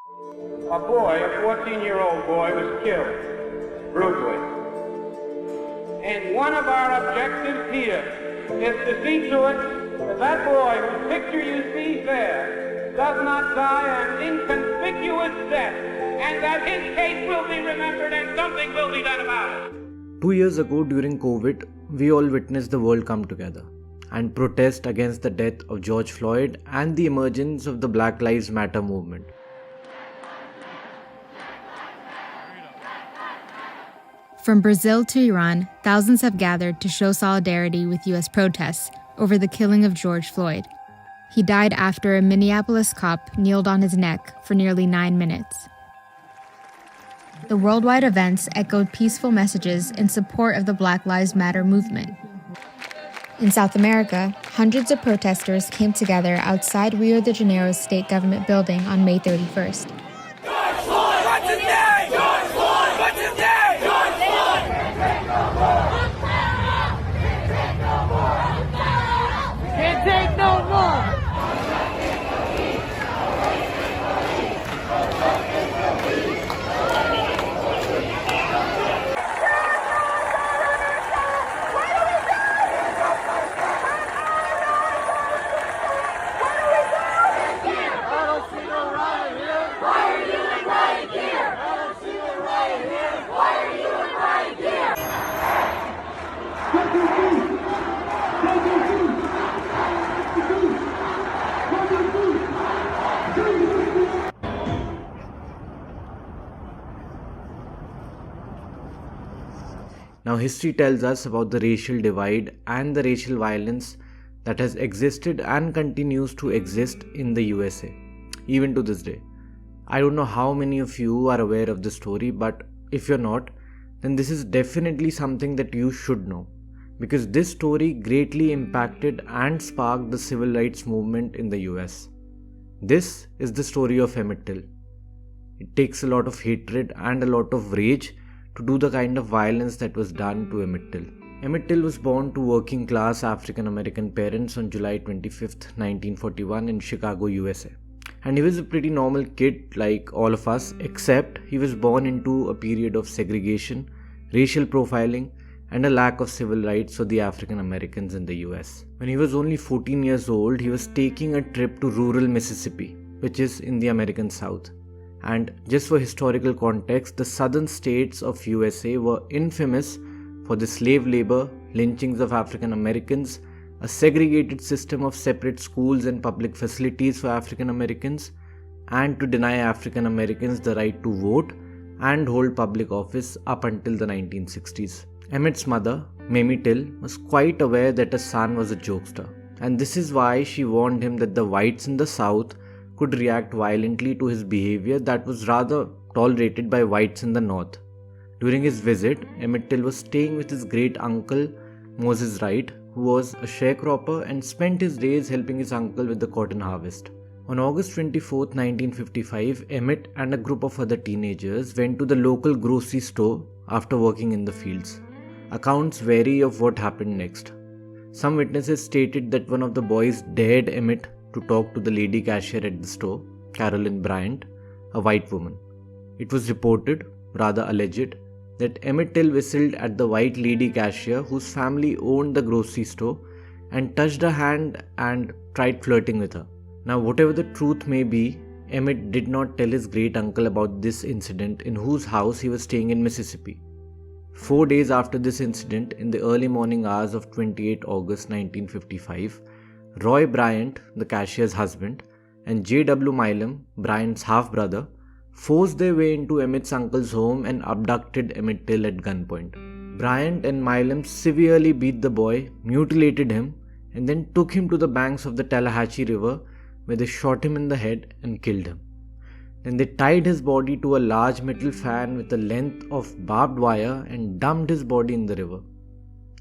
A boy, a 14-year-old boy, was killed brutally. And one of our objectives here is to see to it that that boy whose picture you see there does not die an inconspicuous death, and that his case will be remembered and something will be done about it. 2 years ago during COVID, we all witnessed the world come together and protest against the death of George Floyd and the emergence of the Black Lives Matter movement. From Brazil to Iran, thousands have gathered to show solidarity with U.S. protests over the killing of George Floyd. He died after a Minneapolis cop kneeled on his neck for nearly 9 minutes. The worldwide events echoed peaceful messages in support of the Black Lives Matter movement. In South America, hundreds of protesters came together outside Rio de Janeiro's state government building on May 31st. George Floyd! What's his name? George Floyd! What's his name? George Floyd! Can't take no more! Now, history tells us about the racial divide and the racial violence that has existed and continues to exist in the USA, even to this day. I don't know how many of you are aware of this story, but if you're not, then this is definitely something that you should know, because this story greatly impacted and sparked the civil rights movement in the US. This is the story of Emmett Till. It takes a lot of hatred and a lot of rage to do the kind of violence that was done to Emmett Till. Emmett Till was born to working class African American parents on July 25th, 1941 in Chicago, USA. And he was a pretty normal kid like all of us, except he was born into a period of segregation, racial profiling, and a lack of civil rights for the African Americans in the US. When he was only 14 years old, he was taking a trip to rural Mississippi, which is in the American South. And just for historical context, the southern states of USA were infamous for the slave labor, lynchings of African Americans, a segregated system of separate schools and public facilities for African Americans, and to deny African Americans the right to vote and hold public office up until the 1960s. Emmett's mother, Mamie Till, was quite aware that her son was a jokester, and this is why she warned him that the whites in the South could react violently to his behavior that was rather tolerated by whites in the North. During his visit, Emmett Till was staying with his great uncle Moses Wright, who was a sharecropper and spent his days helping his uncle with the cotton harvest. On August 24, 1955, Emmett and a group of other teenagers went to the local grocery store after working in the fields. Accounts vary of what happened next. Some witnesses stated that one of the boys dared Emmett to talk to the lady cashier at the store, Carolyn Bryant, a white woman. It was reported, rather alleged, that Emmett Till whistled at the white lady cashier whose family owned the grocery store and touched her hand and tried flirting with her. Now, whatever the truth may be, Emmett did not tell his great uncle about this incident in whose house he was staying in Mississippi. 4 days after this incident, in the early morning hours of 28 August 1955, Roy Bryant, the cashier's husband, and J.W. Milam, Bryant's half-brother, forced their way into Emmett's uncle's home and abducted Emmett Till at gunpoint. Bryant and Milam severely beat the boy, mutilated him, and then took him to the banks of the Tallahatchie River, where they shot him in the head and killed him. Then they tied his body to a large metal fan with a length of barbed wire and dumped his body in the river.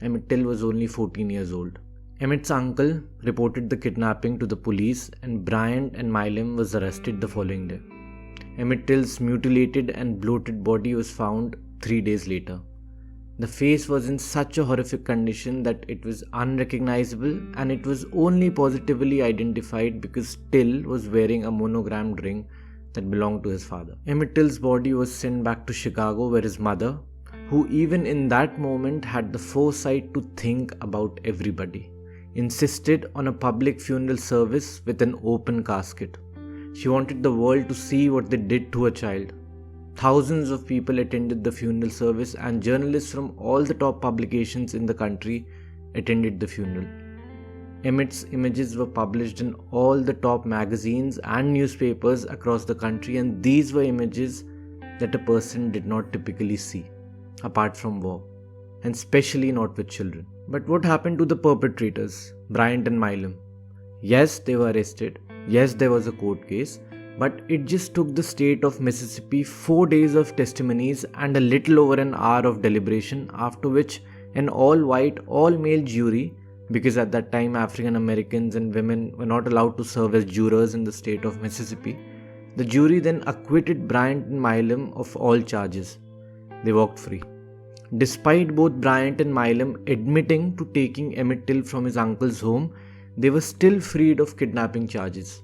Emmett Till was only 14 years old. Emmett's uncle reported the kidnapping to the police, and Bryant and Milam was arrested the following day. Emmett Till's mutilated and bloated body was found 3 days later. The face was in such a horrific condition that it was unrecognizable, and it was only positively identified because Till was wearing a monogrammed ring that belonged to his father. Emmett Till's body was sent back to Chicago, where his mother, who even in that moment had the foresight to think about everybody, insisted on a public funeral service with an open casket. She wanted the world to see what they did to a child. Thousands of people attended the funeral service, and journalists from all the top publications in the country attended the funeral. Emmett's images were published in all the top magazines and newspapers across the country, and these were images that a person did not typically see, apart from war, and especially not with children. But what happened to the perpetrators, Bryant and Milam? Yes, they were arrested. Yes, there was a court case. But it just took the state of Mississippi 4 days of testimonies and a little over an hour of deliberation, after which an all-white, all-male jury, because at that time African Americans and women were not allowed to serve as jurors in the state of Mississippi, the jury then acquitted Bryant and Milam of all charges. They walked free. Despite both Bryant and Milam admitting to taking Emmett Till from his uncle's home, they were still freed of kidnapping charges.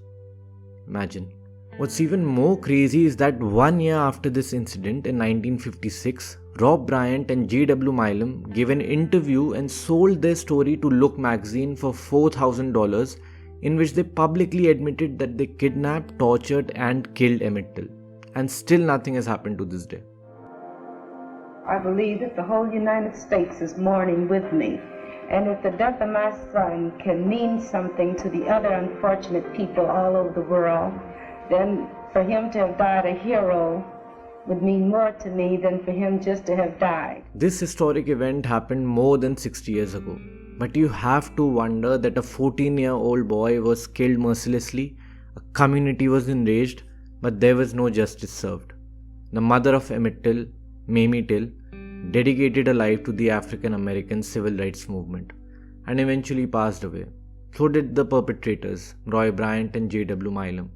Imagine. What's even more crazy is that 1 year after this incident in 1956, Rob Bryant and J.W. Milam gave an interview and sold their story to Look magazine for $4,000, in which they publicly admitted that they kidnapped, tortured and killed Emmett Till. And still nothing has happened to this day. I believe that the whole United States is mourning with me. And if the death of my son can mean something to the other unfortunate people all over the world, then for him to have died a hero would mean more to me than for him just to have died. This historic event happened more than 60 years ago. But you have to wonder that a 14-year-old boy was killed mercilessly, a community was enraged, but there was no justice served. The mother of Emmett Till, Mamie Till, dedicated her life to the African American civil rights movement and eventually passed away. So did the perpetrators, Roy Bryant and J.W. Milam.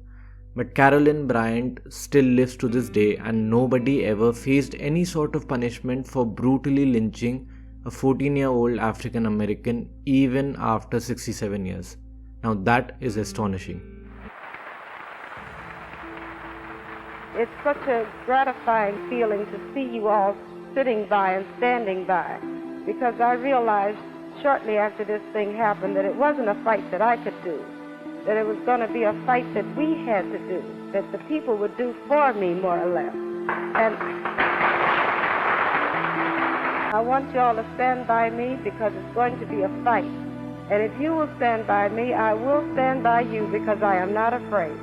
But Carolyn Bryant still lives to this day, and nobody ever faced any sort of punishment for brutally lynching a 14-year-old African American even after 67 years. Now that is astonishing. It's such a gratifying feeling to see you all sitting by and standing by, because I realized shortly after this thing happened that it wasn't a fight that I could do, that it was going to be a fight that we had to do, that the people would do for me, more or less. And I want you all to stand by me, because it's going to be a fight. And if you will stand by me, I will stand by you, because I am not afraid.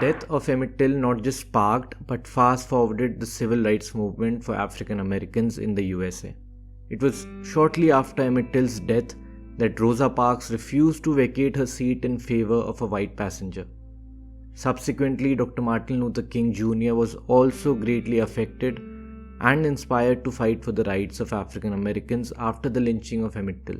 The death of Emmett Till not just sparked but fast-forwarded the civil rights movement for African Americans in the USA. It was shortly after Emmett Till's death that Rosa Parks refused to vacate her seat in favor of a white passenger. Subsequently, Dr. Martin Luther King Jr. was also greatly affected and inspired to fight for the rights of African Americans after the lynching of Emmett Till.